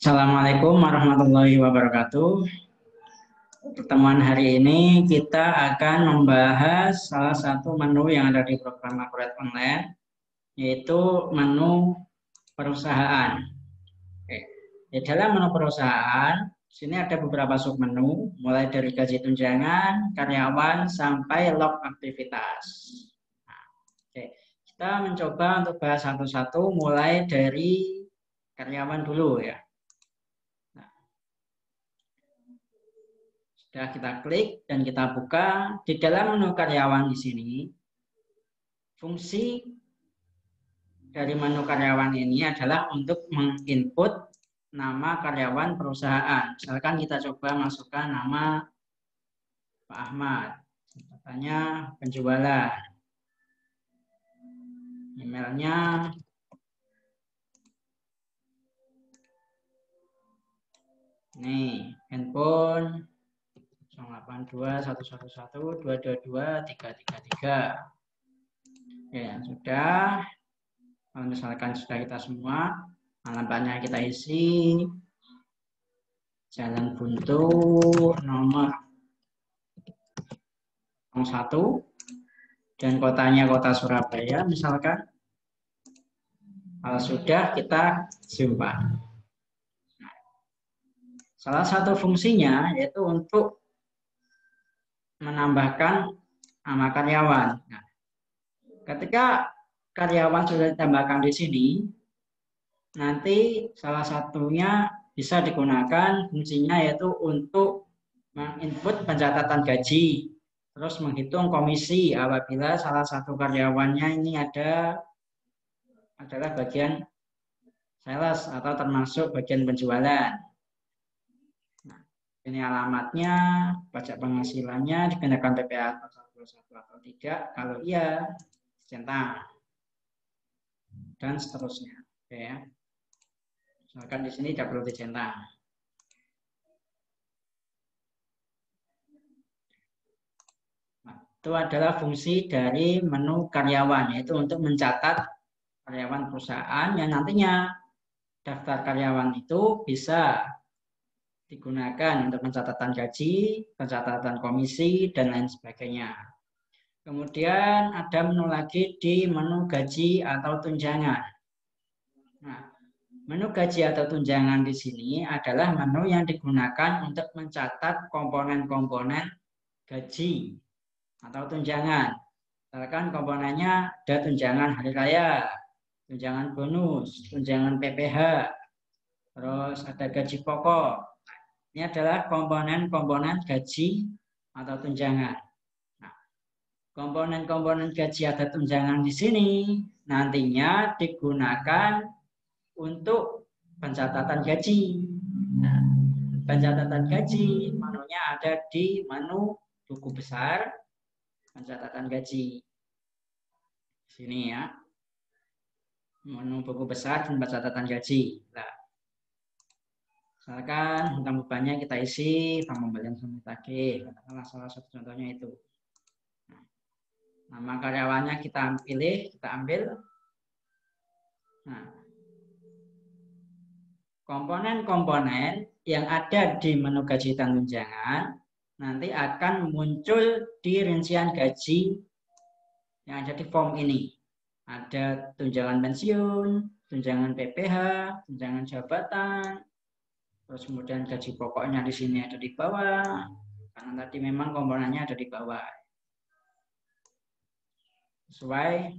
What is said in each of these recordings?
Assalamualaikum warahmatullahi wabarakatuh. Pertemuan hari ini kita akan membahas salah satu menu yang ada di program Makuret Online, yaitu menu perusahaan. Oke. Di dalam menu perusahaan, sini ada beberapa submenu, mulai dari gaji tunjangan, karyawan, sampai log aktivitas. Nah, oke. Kita mencoba untuk bahas satu-satu, mulai dari karyawan dulu ya. Sudah kita klik dan kita buka di dalam menu karyawan di sini. Fungsi dari menu karyawan ini adalah untuk menginput nama karyawan perusahaan. Misalkan kita coba masukkan nama Pak Ahmad, katanya penjualan, emailnya, nih handphone 082111222 333. Ya, sudah. Kalau misalkan sudah kita semua, alamatnya kita isi, Jalan Buntu nomor 01, dan kotanya kota Surabaya misalkan. Kalau sudah, kita simpan. Salah satu fungsinya yaitu untuk menambahkan nama karyawan. Nah, ketika karyawan sudah ditambahkan di sini, nanti salah satunya bisa digunakan fungsinya yaitu untuk menginput pencatatan gaji, terus menghitung komisi apabila salah satu karyawannya ini adalah bagian sales atau termasuk bagian penjualan. Nah, ini alamatnya, pajak penghasilannya, dikenakan PPh 41 atau tidak, kalau iya centang, dan seterusnya. Oke ya. Misalkan di sini tidak perlu dicentang. Nah, itu adalah fungsi dari menu karyawan, yaitu untuk mencatat karyawan perusahaan yang nantinya daftar karyawan itu bisa digunakan untuk pencatatan gaji, pencatatan komisi, dan lain sebagainya. Kemudian ada menu lagi di menu gaji atau tunjangan. Nah, menu gaji atau tunjangan di sini adalah menu yang digunakan untuk mencatat komponen-komponen gaji atau tunjangan. Misalkan komponennya ada tunjangan hari raya, tunjangan bonus, tunjangan PPh, terus ada gaji pokok. Ini adalah komponen-komponen gaji atau tunjangan. Nah, komponen-komponen gaji atau tunjangan di sini nantinya digunakan untuk pencatatan gaji. Nah, pencatatan gaji menunya ada di menu buku besar pencatatan gaji. Sini ya. Menu buku besar dan pencatatan gaji. Nah, misalkan hutang bebannya kita isi, utang pembelian sampai tagih, katakanlah salah satu contohnya itu. Nah, nama karyawannya kita pilih, kita ambil. Nah, komponen-komponen yang ada di menu gaji dan tunjangan nanti akan muncul di rincian gaji yang ada di form ini. Ada tunjangan pensiun, tunjangan PPh, tunjangan jabatan, terus kemudian gaji pokoknya di sini ada di bawah, karena tadi memang komponennya ada di bawah. Sesuai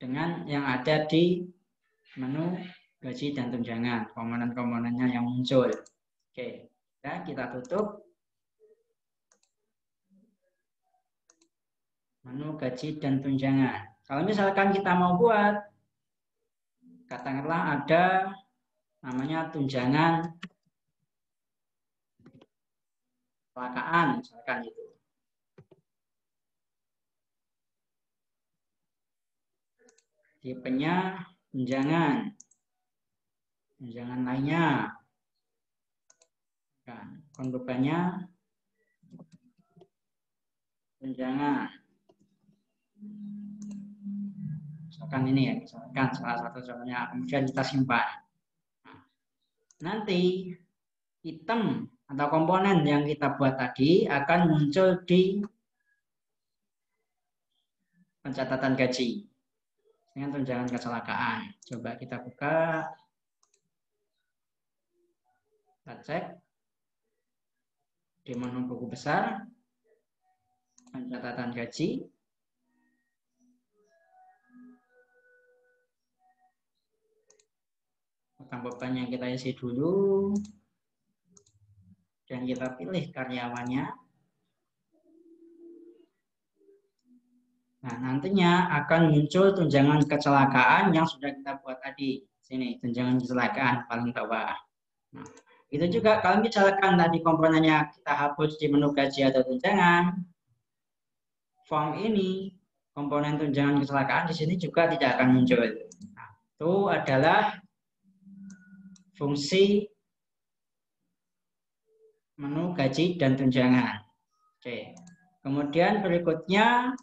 dengan yang ada di menu gaji dan tunjangan, komponen-komponennya yang muncul. Oke, ya, kita tutup. Menu gaji dan tunjangan. Kalau misalkan kita mau buat, katakanlah ada namanya tunjangan kecelakaan, misalkan itu. Tipenya tunjangan lainnya. Kan, kondukannya tunjangan. Misalkan ini ya, misalkan salah satu contohnya, kemudian kita simpan. Nah, nanti item atau komponen yang kita buat tadi akan muncul di pencatatan gaji dengan tunjangan kecelakaan. Coba kita buka, kita cek di menu buku besar, pencatatan gaji. Beban yang kita isi dulu. Dan kita pilih karyawannya. Nah, nantinya akan muncul tunjangan kecelakaan yang sudah kita buat tadi. Sini, tunjangan kecelakaan paling bawah. Nah, itu juga kalau misalkan tadi komponennya kita hapus di menu gaji atau tunjangan, form ini, komponen tunjangan kecelakaan di sini juga tidak akan muncul. Nah, itu adalah fungsi menu gaji dan tunjangan. Oke. Kemudian berikutnya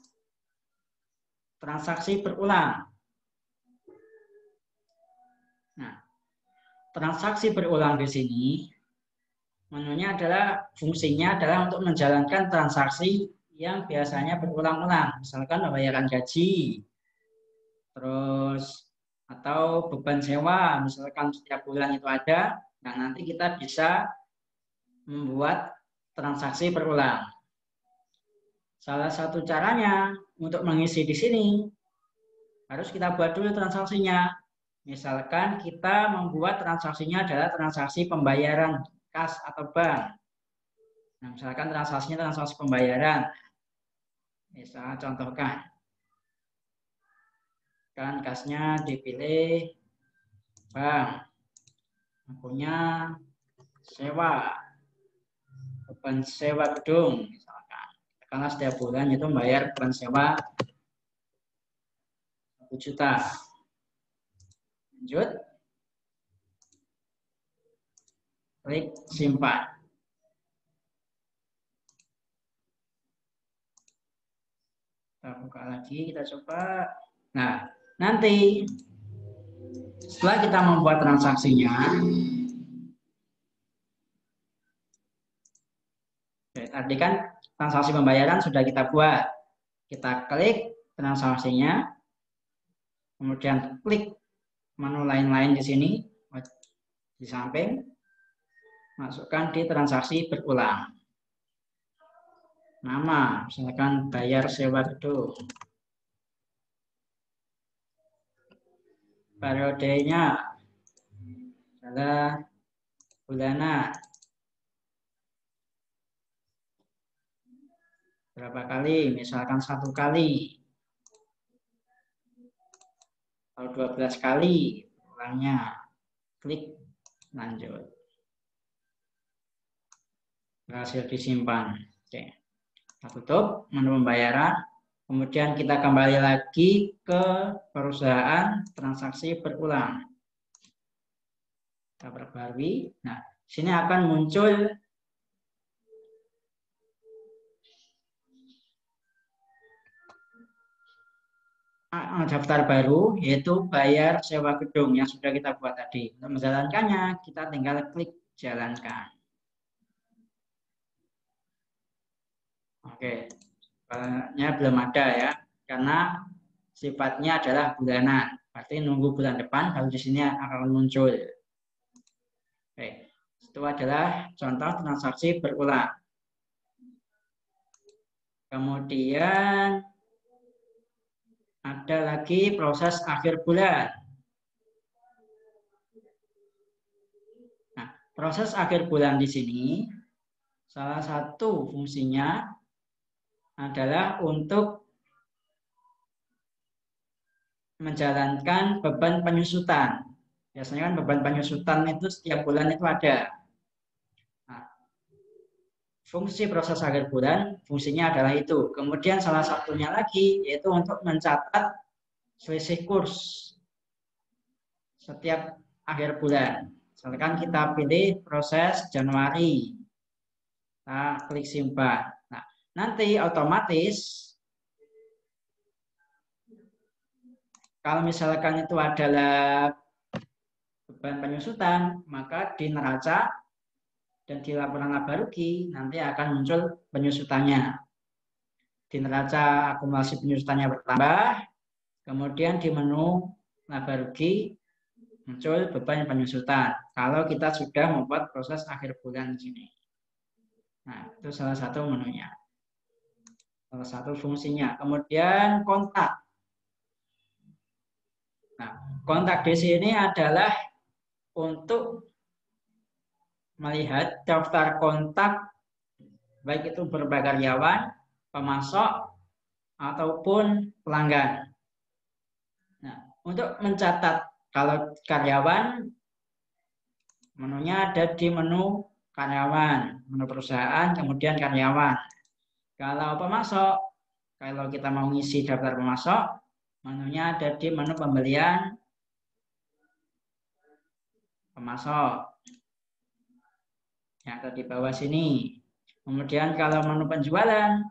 transaksi berulang. Nah, transaksi berulang di sini menunya adalah fungsinya adalah untuk menjalankan transaksi yang biasanya berulang-ulang. Misalkan pembayaran gaji, terus atau beban sewa, misalkan setiap bulan itu ada. Nah, nanti kita bisa membuat transaksi berulang. Salah satu caranya untuk mengisi di sini harus kita buat dulu transaksinya. Misalkan kita membuat transaksinya adalah transaksi pembayaran kas atau bank. Nah, misalkan transaksinya transaksi pembayaran. Misalnya contohkan, kan kasnya dipilih bank, punya sewa, beban sewa gedung, misalkan. Karena setiap bulan itu membayar beban sewa 1 juta. Lanjut. Klik simpan. Kita buka lagi, kita coba. Nah, nanti setelah kita membuat transaksinya, tadi kan transaksi pembayaran sudah kita buat. Kita klik transaksinya, kemudian klik menu lain-lain di sini, di samping, masukkan di transaksi berulang. Nama, misalkan bayar sewa gedung. Periodenya adalah bulanan. Berapa kali? Misalkan 1 kali. Atau 12 kali. Ulangnya. Klik lanjut. Berhasil disimpan. Oke. Kita tutup menu pembayaran. Kemudian kita kembali lagi ke perusahaan transaksi berulang. Kita perbarui. Nah, sini akan muncul daftar baru, yaitu bayar sewa gedung yang sudah kita buat tadi. Untuk menjalankannya, kita tinggal klik jalankan. Oke, soalnya belum ada ya, karena sifatnya adalah bulanan. Berarti nunggu bulan depan, kalau di sini akan muncul. Oke, itu adalah contoh transaksi berulang. Kemudian ada lagi proses akhir bulan. Nah, proses akhir bulan di sini salah satu fungsinya adalah untuk menjalankan beban penyusutan. Biasanya kan beban penyusutan itu setiap bulan itu ada. Nah, fungsi proses akhir bulan, fungsinya adalah itu. Kemudian salah satunya lagi yaitu untuk mencatat selisih kurs setiap akhir bulan. Misalkan kita pilih proses Januari. Kita klik simpan. Nah, nanti otomatis kalau misalkan itu adalah beban penyusutan, maka di neraca dan di laporan laba rugi nanti akan muncul penyusutannya. Di neraca akumulasi penyusutannya bertambah, kemudian di menu laba rugi muncul beban penyusutan. Kalau kita sudah membuat proses akhir bulan di sini. Nah, itu salah satu menunya. Salah satu fungsinya. Kemudian kontak. Nah, kontak di sini adalah untuk melihat daftar kontak baik itu berupa karyawan, pemasok, ataupun pelanggan. Nah, untuk mencatat kalau karyawan, menunya ada di menu karyawan, menu perusahaan, kemudian karyawan. Kalau pemasok, kalau kita mau ngisi daftar pemasok, menunya ada di menu pembelian pemasok. Yang ada di bawah sini. Kemudian kalau menu penjualan,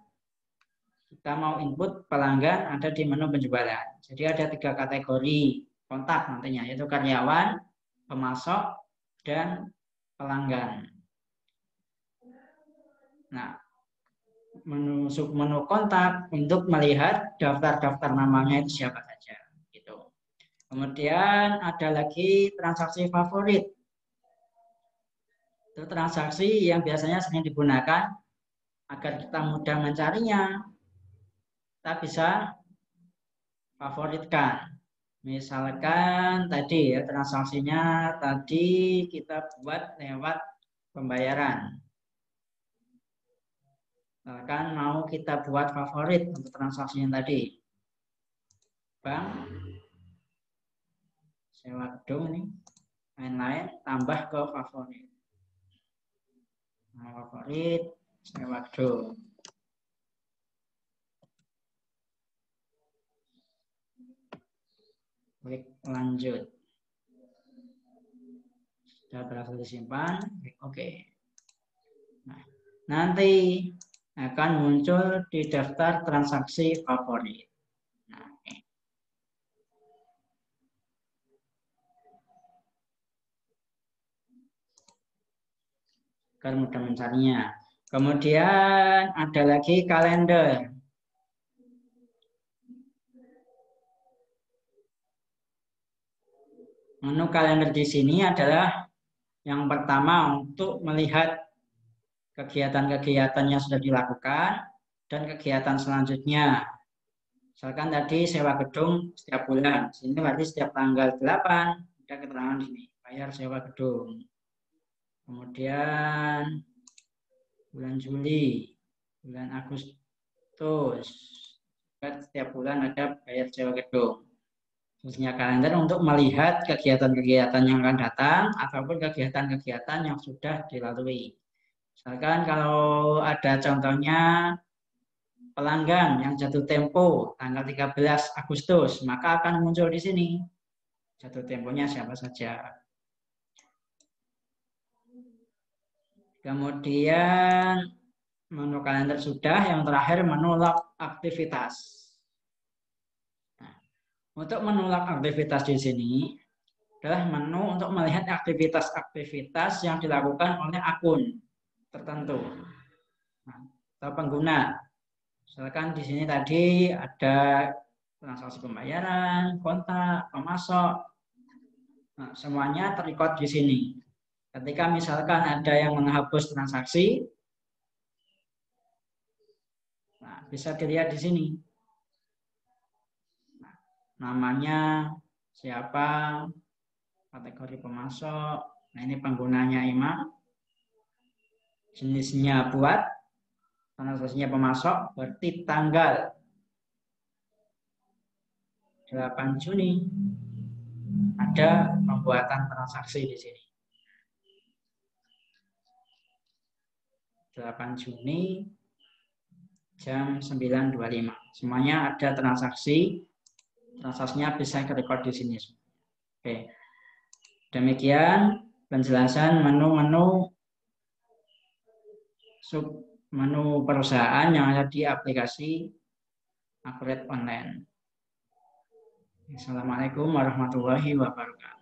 kita mau input pelanggan ada di menu penjualan. Jadi ada 3 kategori kontak nantinya, yaitu karyawan, pemasok, dan pelanggan. Nah, menu kontak untuk melihat daftar-daftar namanya itu siapa saja. Gitu. Kemudian ada lagi transaksi favorit. Itu transaksi yang biasanya sering digunakan agar kita mudah mencarinya. Kita bisa favoritkan. Misalkan tadi ya transaksinya tadi kita buat lewat pembayaran. Misalkan mau kita buat favorit untuk transaksinya tadi. Bank, sewa gedung ini, lain-lain tambah ke favorit. Nah, favorit, sewa gedung. Klik lanjut. Sudah berhasil disimpan, klik oke. Nah, nanti akan muncul di daftar transaksi favorit. Nah, oke. Agar mudah mencarinya. Kemudian ada lagi kalender. Menu kalender di sini adalah yang pertama untuk melihat kegiatan-kegiatan yang sudah dilakukan dan kegiatan selanjutnya. Misalkan tadi sewa gedung setiap bulan, sini berarti setiap tanggal 8 ada keterangan ini, bayar sewa gedung. Kemudian bulan Juli, bulan Agustus, setiap bulan ada bayar sewa gedung. Fungsinya kalender untuk melihat kegiatan-kegiatan yang akan datang ataupun kegiatan-kegiatan yang sudah dilalui. Misalkan kalau ada contohnya pelanggan yang jatuh tempo tanggal 13 Agustus, maka akan muncul di sini. Jatuh temponya siapa saja. Kemudian menu kalender sudah, yang terakhir menu log aktivitas. Nah, untuk menu log aktivitas di sini adalah menu untuk melihat aktivitas-aktivitas yang dilakukan oleh akun tertentu atau pengguna. Misalkan di sini tadi ada transaksi pembayaran, kontak, pemasok. Nah, semuanya terrecord di sini. Ketika misalkan ada yang menghapus transaksi, nah, bisa dilihat di sini. Nah, namanya siapa, kategori pemasok. Nah, ini penggunanya Imam. Jenisnya buat, transaksinya pemasok, berarti tanggal 8 Juni ada pembuatan transaksi di sini. 8 Juni jam 9.25. Semuanya ada transaksi. Transaksinya bisa direkod di sini. Oke. Demikian penjelasan menu-menu menu perusahaan yang ada di aplikasi Accurate Online. Assalamualaikum warahmatullahi wabarakatuh.